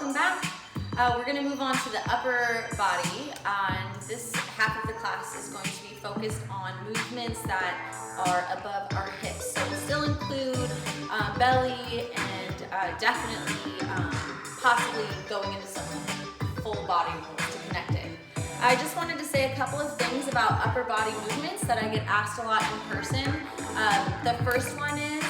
welcome back. We're going to move on to the upper body, and this half of the class is going to be focused on movements that are above our hips. So we'll still include belly and definitely possibly going into some full body movements to connect it. I just wanted to say a couple of things about upper body movements that I get asked a lot in person. The first one is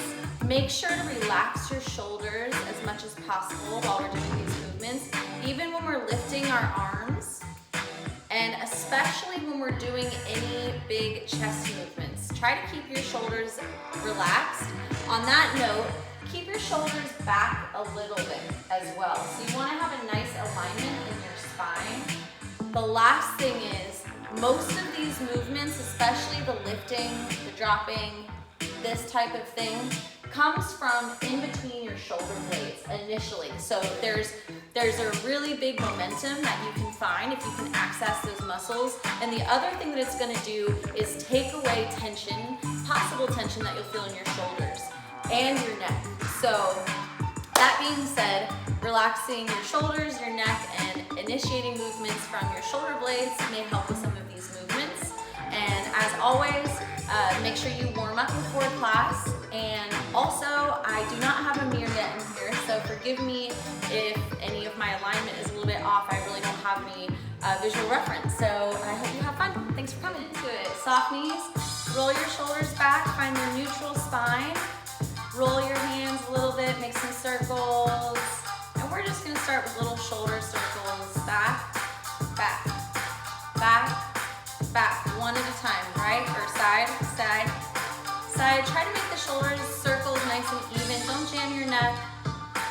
make sure to relax your shoulders as much as possible while we're doing these movements, even when we're lifting our arms, and especially when we're doing any big chest movements. Try to keep your shoulders relaxed. On that note, keep your shoulders back a little bit as well. So you want to have a nice alignment in your spine. The last thing is, most of these movements, especially the lifting, the dropping, this type of thing, comes from in between your shoulder blades initially. So there's a really big momentum that you can find if you can access those muscles. And the other thing that it's gonna do is take away tension, possible tension that you'll feel in your shoulders and your neck. So that being said, relaxing your shoulders, your neck, and initiating movements from your shoulder blades may help with some of these movements. And as always, make sure you warm up before class. And also, I do not have a mirror yet in here, so forgive me if any of my alignment is a little bit off. I really don't have any visual reference. So I hope you have fun. Thanks for coming into it. Soft knees, roll your shoulders back, find your neutral spine. Roll your hands a little bit, make some circles. And we're just gonna start with little shoulder circles. Back, back, back, back. One at a time, right? Or side, side, side. Try to make the shoulders circles nice and even. Don't jam your neck.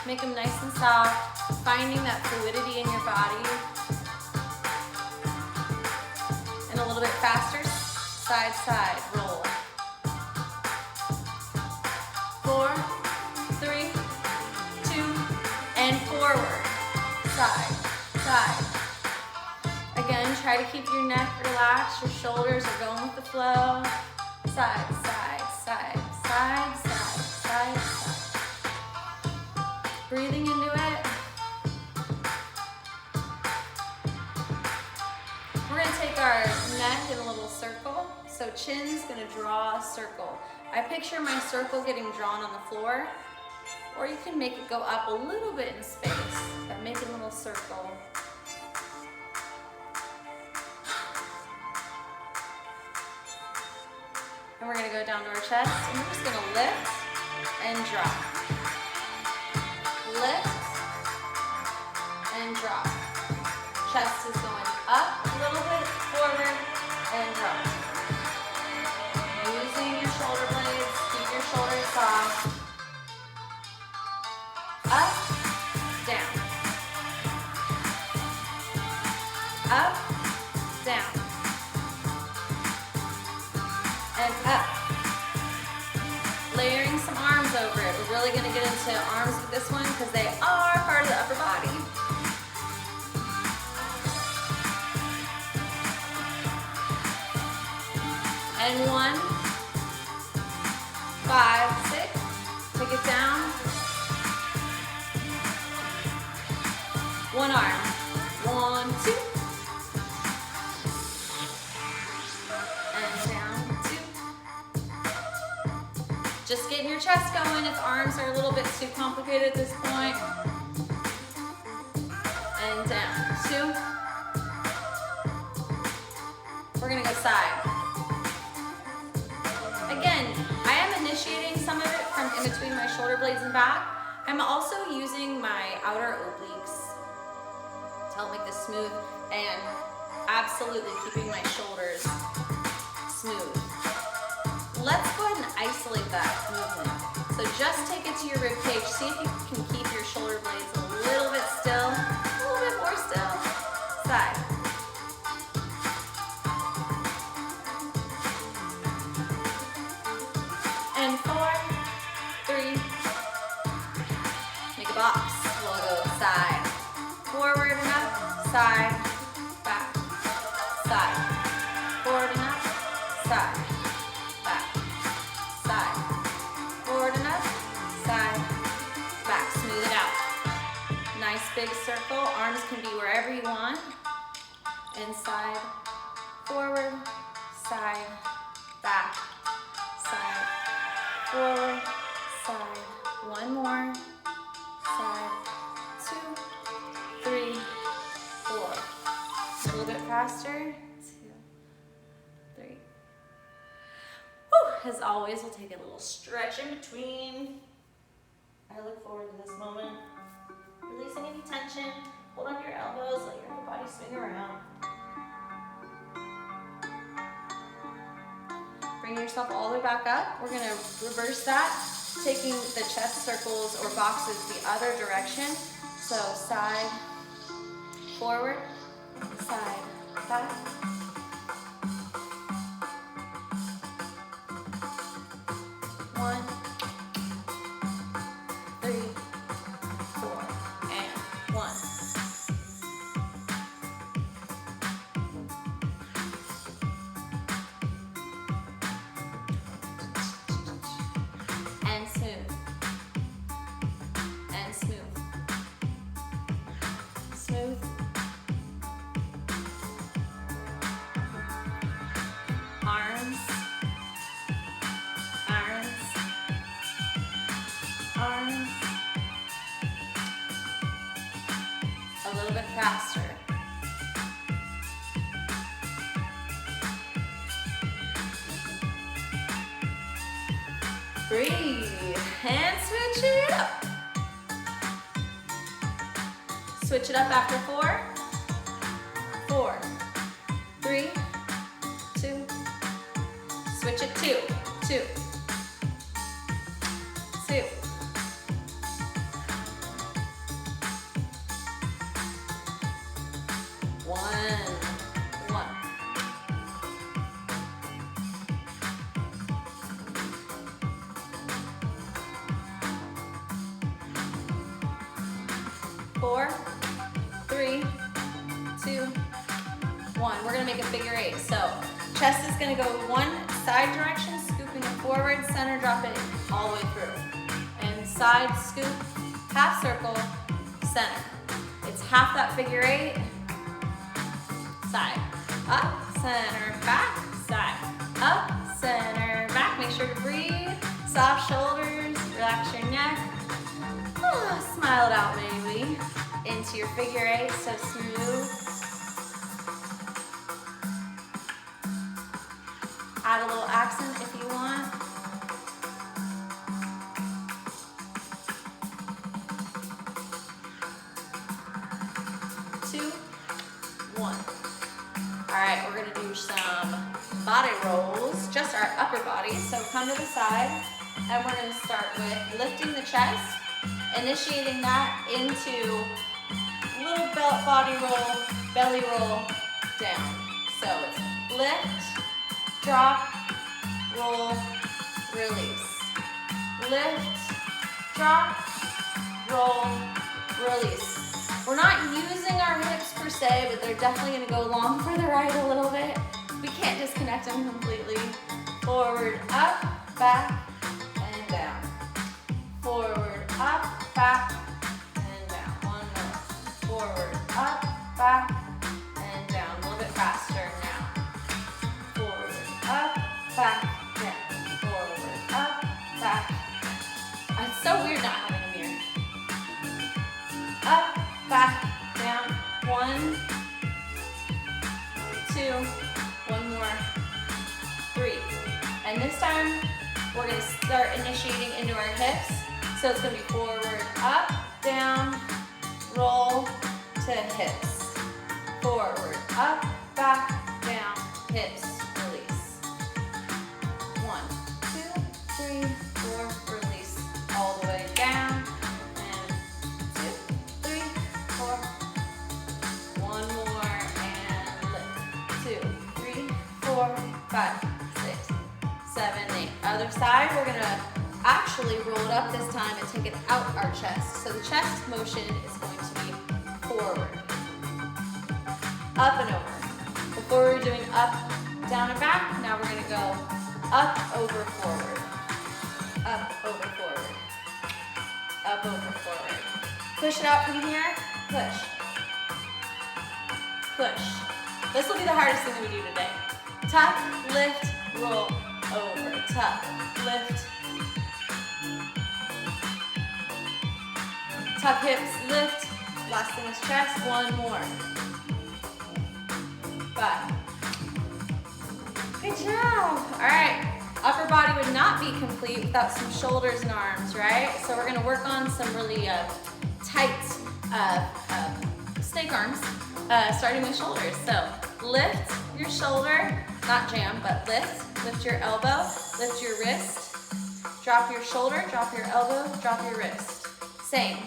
Make them nice and soft. Finding that fluidity in your body. And a little bit faster. Side, side, roll. 4, 3, 2, and forward. Side, side. Again, try to keep your neck relaxed. Your shoulders are going with the flow. Side, side, side, side, side, side, side. Breathing into it. We're gonna take our neck in a little circle. So chin's gonna draw a circle. I picture my circle getting drawn on the floor, or you can make it go up a little bit in space, but make a little circle. And we're gonna go down to our chest, and we're just gonna lift and drop. Lift and drop. Chest is going up a little bit, forward, and drop. Using your shoulder blades, keep your shoulders soft. Up, down. Up, down. And up. Layering some arms over it. We're really going to get into arms with this one because they are part of the upper body. And 1, 5, 6. Take it down. One arm. 1, 2. And down, 2. Just getting your chest going if arms are a little bit too complicated at this point. And down, 2. We're gonna go side. Again, I am initiating some of it from in between my shoulder blades and back. I'm also using my outer obliques to help make this smooth and absolutely keeping my shoulders smooth. Let's go ahead and isolate that movement. So just take it to your rib cage. See if you can keep your shoulder blades a little bit still, a little bit more still. Side. And 4, 3, make a box. We'll go side, forward and up, side, back, side, forward and up, side, back, side, forward and up, side, back. Smooth it out. Nice big big circle. Arms can be wherever you want. Inside, forward, side, back, side, forward, side. One more, side, 2, 3, 4. A little bit faster, 2, 3. Whew. As always, we'll take a little stretch in between. I look forward to this moment. Releasing any tension. Hold on to your elbows, let your whole body swing around. Bring yourself all the way back up. We're gonna reverse that, taking the chest circles or boxes the other direction. So side, forward, side, back. One, 3, 4, and 1. And smooth. And smooth. Smooth. Arms. Arms. Arms. A little bit faster. Breathe and switch it up. Switch it up after 4, 4, 3, 2. Switch it 2, 2, 2. 1, 1. 4, 3, 2, 1. We're gonna make a figure 8. So chest is gonna go one side direction, scooping it forward, center drop it all the way through. And side scoop, half circle, center. It's half that figure 8. Side, up, center, back, side, up, center, back. Make sure to breathe. Soft shoulders, relax your neck. Smile it out maybe. Into your figure 8, so smooth. Add a little accent if you want. Two, 1. All right, we're gonna do some body rolls, just our upper body. So come to the side, and we're gonna start with lifting the chest, initiating that into little belt body roll, belly roll, down. So it's lift, drop, roll, release. Lift, drop, roll, release. We're not using our hips per se, but they're definitely gonna go long for the right a little bit. We can't disconnect them completely. Forward, up, back, and down. Forward, up, back, and down. One more. Forward, up, back, and down. A little bit faster now. Forward, up, back, down. Forward, up, back. It's so weird not having a mirror. Up, back, down. 1, 2, 1 more, 3. And this time, we're gonna start initiating into our hips. So it's gonna be forward, up, down, roll to hips. Forward, up, back, down, hips, release. 1, 2, 3, 4, release. All the way down. And 2, 3, 4. 1 more and lift. 2, 3, 4, 5, 6, 7, 8. Other side, we're gonna actually roll it up this time and take it out our chest. So the chest motion is going to be forward, up and over. Before we were doing up, down and back, now we're gonna go up, over, forward. Up, over, forward. Up, over, forward. Push it out from here. push, push. This will be the hardest thing we do today. Tuck, lift, roll, over, tuck, lift. Tuck hips, lift. Last thing is chest, one more. 5. Good job. All right. Upper body would not be complete without some shoulders and arms, right? So we're gonna work on some really tight snake arms, starting with shoulders. So lift your shoulder, not jam, but lift. Lift your elbow, lift your wrist. Drop your shoulder, drop your elbow, drop your wrist. Same,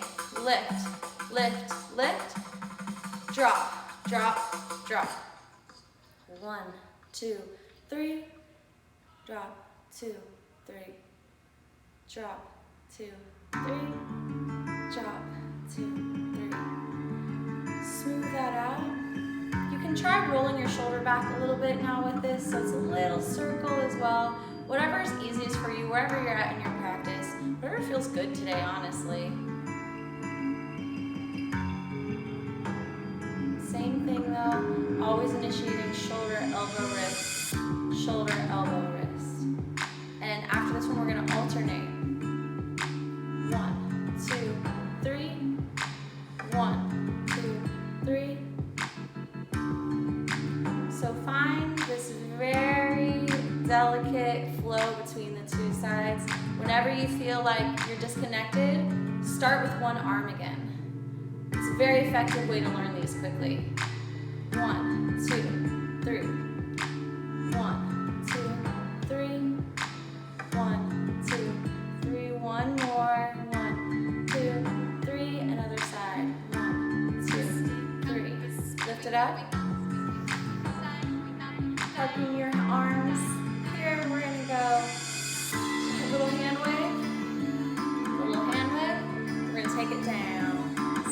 lift, lift, lift. Drop, drop, drop. 1, 2, 3. Drop, 2, 3. Drop, 2, 3. Drop, 2, 3. Smooth that out. You can try rolling your shoulder back a little bit now with this, so it's a little circle as well. Whatever is easiest for you, wherever you're at in your practice, whatever feels good today, honestly. Same thing though, always initiating shoulder, elbow, wrist, shoulder, elbow, wrist. And after this one, we're gonna alternate. 1, 2, 3. 1, 2, 3. So find this very delicate flow between the two sides. Whenever you feel like you're disconnected, start with one arm again. It's a very effective way to learn these quickly. 1, 2, 3. 1, 2, 3. 1, 2, 3. One more. 1, 2, 3. Another side. 1, 2, 3. Lift it up. Tucking your arms. Here we're gonna go. A little hand wave. A little hand wave. We're gonna take it down.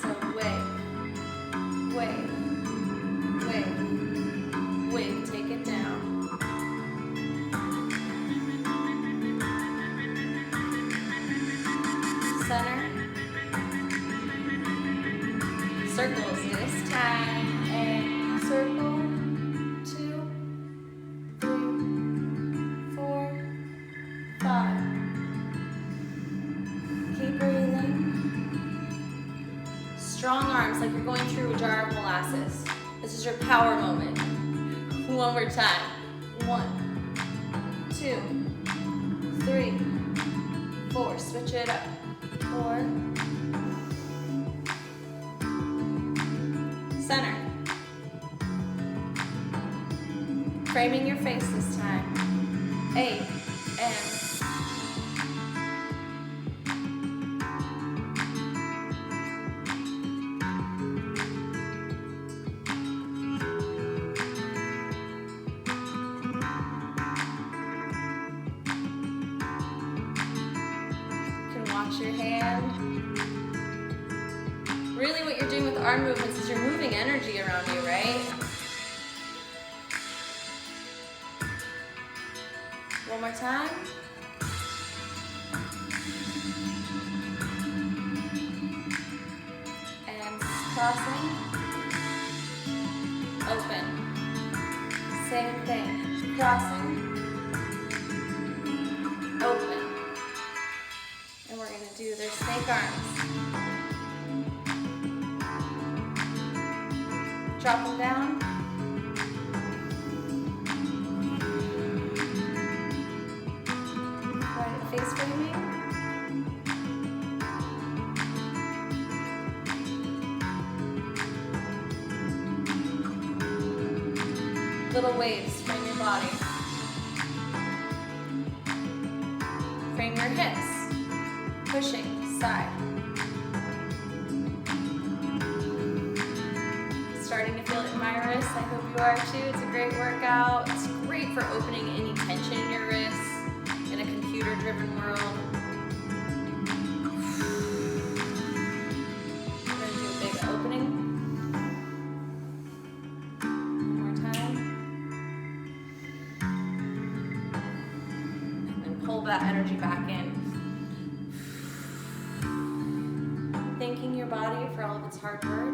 So wave, wave, wave, wave. Take it down. Center. Circles this time. And circle. 2, 3, 4, 5. Keep breathing. Strong arms like you're going through a jar of molasses. This is your power moment. One more time. 1, 2, 3, 4. Switch it up. 4. Center. Framing your face this time. 8. And watch your hand. Really what you're doing with arm movements is you're moving energy around you, right? One more time. And crossing. Open. Same thing. Crossing. Open. And we're gonna do their snake arms. Drop them down. Right at face framing. Little waves, frame your body. Frame your hips. Pushing, side. Starting to feel it in my wrists. I hope you are too. It's a great workout. It's great for opening any tension in your wrists in a computer-driven world. We're going to do a big opening. One more time. And then pull that energy back in. Thanking your body for all of its hard work.